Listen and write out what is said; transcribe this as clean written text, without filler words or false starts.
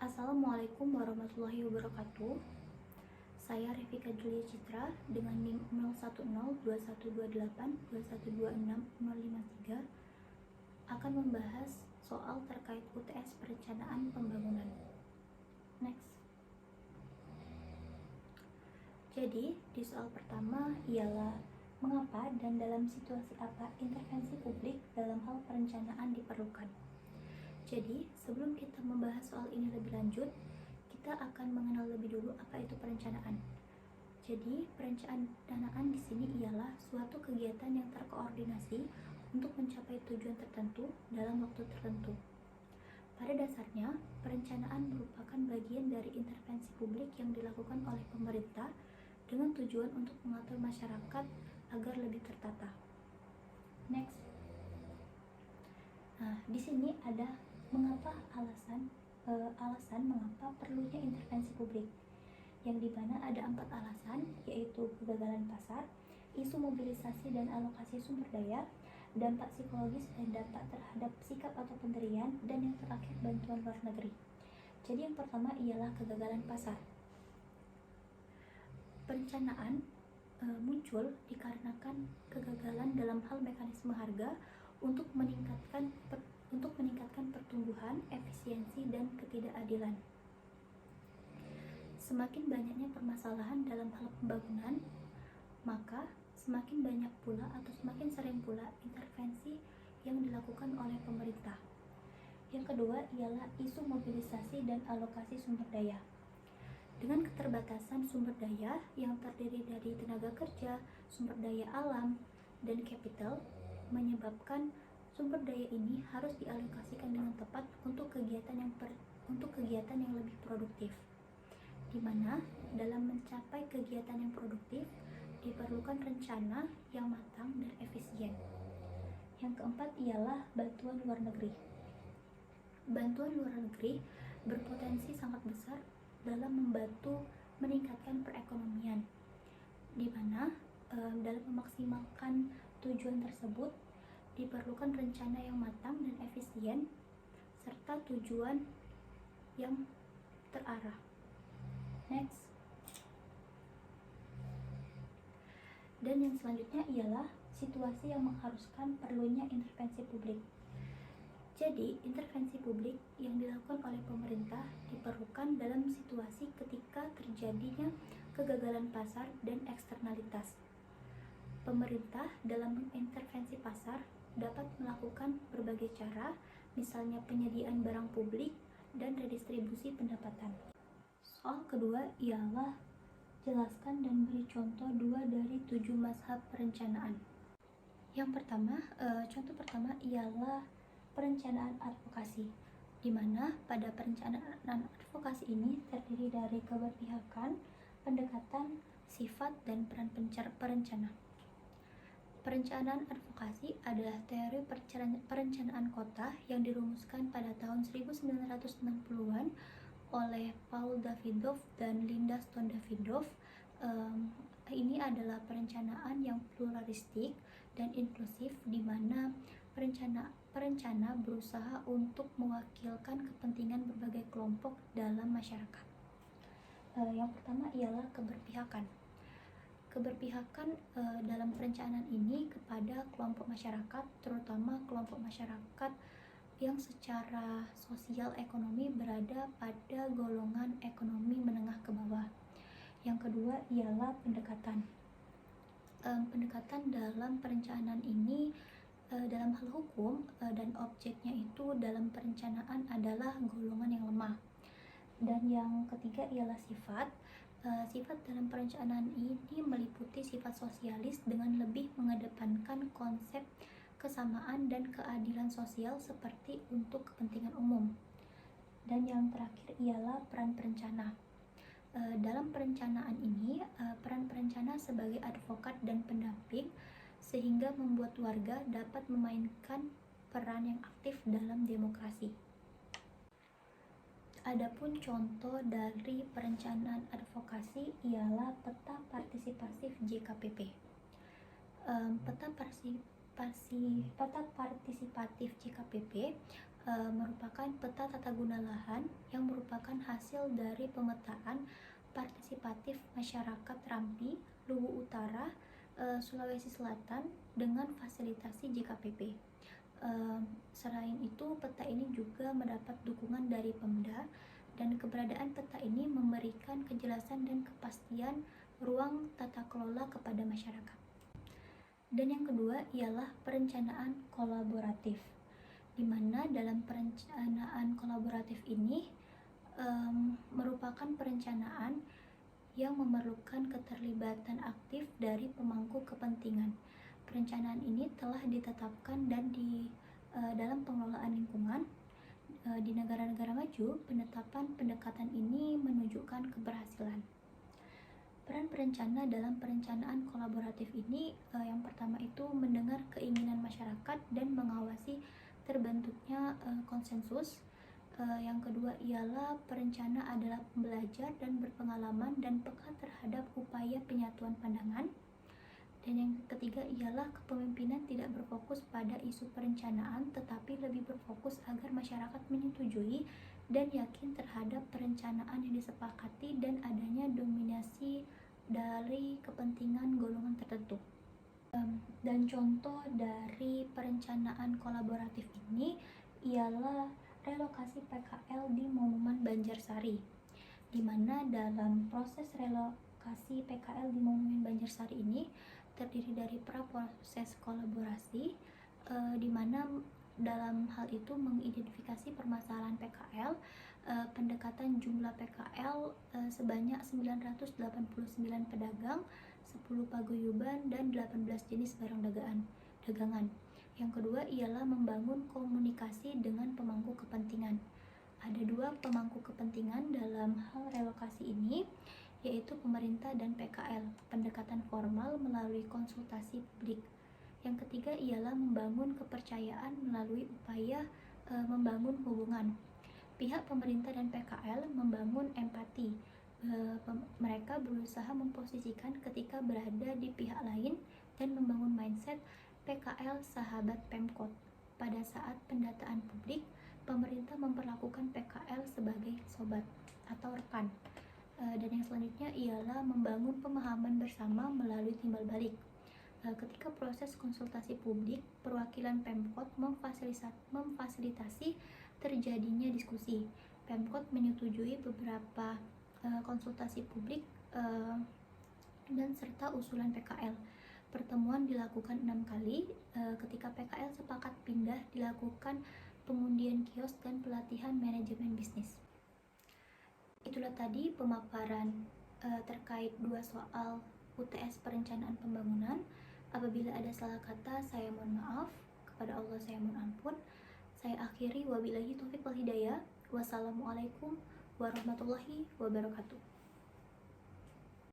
Assalamualaikum warahmatullahi wabarakatuh. Saya Revika Julia Citra dengan NIM 010212821653 akan membahas soal terkait UTS perencanaan pembangunan. Next. Jadi, di soal pertama ialah mengapa dan dalam situasi apa intervensi publik dalam hal perencanaan diperlukan. Jadi, sebelum kita membahas soal ini lebih lanjut, kita akan mengenal lebih dulu apa itu perencanaan. Jadi, perencanaan di sini ialah suatu kegiatan yang terkoordinasi untuk mencapai tujuan tertentu dalam waktu tertentu. Pada dasarnya, perencanaan merupakan bagian dari intervensi publik yang dilakukan oleh pemerintah dengan tujuan untuk mengatur masyarakat agar lebih tertata. Next. Nah, di sini ada mengapa alasan mengapa perlunya intervensi publik, yang dimana ada 4 alasan, yaitu kegagalan pasar, isu mobilisasi dan alokasi sumber daya, dampak psikologis dan dampak terhadap sikap atau pendirian, dan yang terakhir bantuan luar negeri. Jadi yang pertama ialah kegagalan pasar. Perencanaan muncul dikarenakan kegagalan dalam hal mekanisme harga untuk meningkatkan pertumbuhan, efisiensi, dan ketidakadilan. Semakin banyaknya permasalahan dalam hal pembangunan, maka semakin banyak pula atau semakin sering pula intervensi yang dilakukan oleh pemerintah. Yang kedua ialah isu mobilisasi dan alokasi sumber daya. Dengan keterbatasan sumber daya yang terdiri dari tenaga kerja, sumber daya alam, dan kapital, menyebabkan sumber daya ini harus dialokasikan dengan tepat untuk kegiatan yang lebih produktif, di mana dalam mencapai kegiatan yang produktif diperlukan rencana yang matang dan efisien. Yang keempat ialah bantuan luar negeri. Bantuan luar negeri berpotensi sangat besar dalam membantu meningkatkan perekonomian, di mana dalam memaksimalkan tujuan tersebut diperlukan rencana yang matang dan efisien serta tujuan yang terarah. Next. Dan yang selanjutnya ialah situasi yang mengharuskan perlunya intervensi publik. Jadi, intervensi publik yang dilakukan oleh pemerintah diperlukan dalam situasi ketika terjadinya kegagalan pasar dan eksternalitas. Pemerintah dalam mengintervensi pasar dapat melakukan berbagai cara, misalnya penyediaan barang publik dan redistribusi pendapatan. Soal kedua ialah jelaskan dan beri contoh 2 dari 7 mazhab perencanaan. Yang pertama, contoh pertama ialah perencanaan advokasi, di mana pada perencanaan advokasi ini terdiri dari keberpihakan, pendekatan, sifat, dan peran perencana. Perencanaan advokasi adalah teori perencanaan kota yang dirumuskan pada tahun 1960-an oleh Paul Davidoff dan Linda Stone Davidoff. Ini adalah perencanaan yang pluralistik dan inklusif, di mana perencana berusaha untuk mewakilkan kepentingan berbagai kelompok dalam masyarakat. Yang pertama ialah keberpihakan. Keberpihakan dalam perencanaan ini kepada kelompok masyarakat, terutama kelompok masyarakat yang secara sosial ekonomi berada pada golongan ekonomi menengah ke bawah. Yang kedua ialah pendekatan. Pendekatan dalam perencanaan ini dalam hal hukum dan objeknya itu dalam perencanaan adalah golongan yang lemah. Dan yang ketiga ialah sifat. Sifat dalam perencanaan ini meliputi sifat sosialis dengan lebih mengedepankan konsep kesamaan dan keadilan sosial seperti untuk kepentingan umum. Dan yang terakhir ialah peran perencana. Dalam perencanaan ini, peran perencana sebagai advokat dan pendamping sehingga membuat warga dapat memainkan peran yang aktif dalam demokrasi. Adapun contoh dari perencanaan advokasi ialah peta partisipatif JKPP. Peta partisipatif JKPP merupakan peta tata guna lahan yang merupakan hasil dari pemetaan partisipatif masyarakat Rampi, Luwu Utara, Sulawesi Selatan dengan fasilitasi JKPP. Selain itu, peta ini juga mendapat dukungan dari Pemda, dan keberadaan peta ini memberikan kejelasan dan kepastian ruang tata kelola kepada masyarakat. Dan yang kedua ialah perencanaan kolaboratif, di mana dalam perencanaan kolaboratif ini merupakan perencanaan yang memerlukan keterlibatan aktif dari pemangku kepentingan. Perencanaan ini telah ditetapkan dan dalam pengelolaan lingkungan di negara-negara maju, penetapan pendekatan ini menunjukkan keberhasilan. Peran perencana dalam perencanaan kolaboratif ini yang pertama itu mendengar keinginan masyarakat dan mengawasi terbentuknya konsensus. Yang kedua ialah perencana adalah pembelajar dan berpengalaman dan peka terhadap upaya penyatuan pandangan. Dan yang ketiga ialah kepemimpinan tidak berfokus pada isu perencanaan, tetapi lebih berfokus agar masyarakat menyetujui dan yakin terhadap perencanaan yang disepakati dan adanya dominasi dari kepentingan golongan tertentu. Dan contoh dari perencanaan kolaboratif ini ialah relokasi PKL di Monumen Banjarsari, di mana dalam proses relokasi PKL di Monumen Banjarsari ini terdiri dari proses kolaborasi, di mana dalam hal itu mengidentifikasi permasalahan PKL, pendekatan jumlah PKL sebanyak 989 pedagang, 10 paguyuban, dan 18 jenis barang dagangan. Yang kedua ialah membangun komunikasi dengan pemangku kepentingan. Ada dua pemangku kepentingan dalam hal relokasi ini, yaitu pemerintah dan PKL, pendekatan formal melalui konsultasi publik. Yang ketiga ialah membangun kepercayaan melalui upaya membangun hubungan. Pihak pemerintah dan PKL membangun empati. Mereka berusaha memposisikan ketika berada di pihak lain dan membangun mindset PKL sahabat Pemkot. Pada saat pendataan publik, pemerintah memperlakukan PKL sebagai sobat atau rekan. Dan yang selanjutnya ialah membangun pemahaman bersama melalui timbal balik. Ketika proses konsultasi publik, perwakilan Pemkot memfasilitasi terjadinya diskusi. Pemkot menyetujui beberapa konsultasi publik dan serta usulan PKL. Pertemuan dilakukan 6 kali. Ketika PKL sepakat pindah, dilakukan pengundian kios dan pelatihan manajemen bisnis. Itulah tadi pemaparan terkait 2 soal UTS perencanaan pembangunan. Apabila ada salah kata, saya mohon maaf. Kepada Allah saya mohon ampun. Saya akhiri, wabillahi taufiq wal hidayah. Wassalamualaikum warahmatullahi wabarakatuh.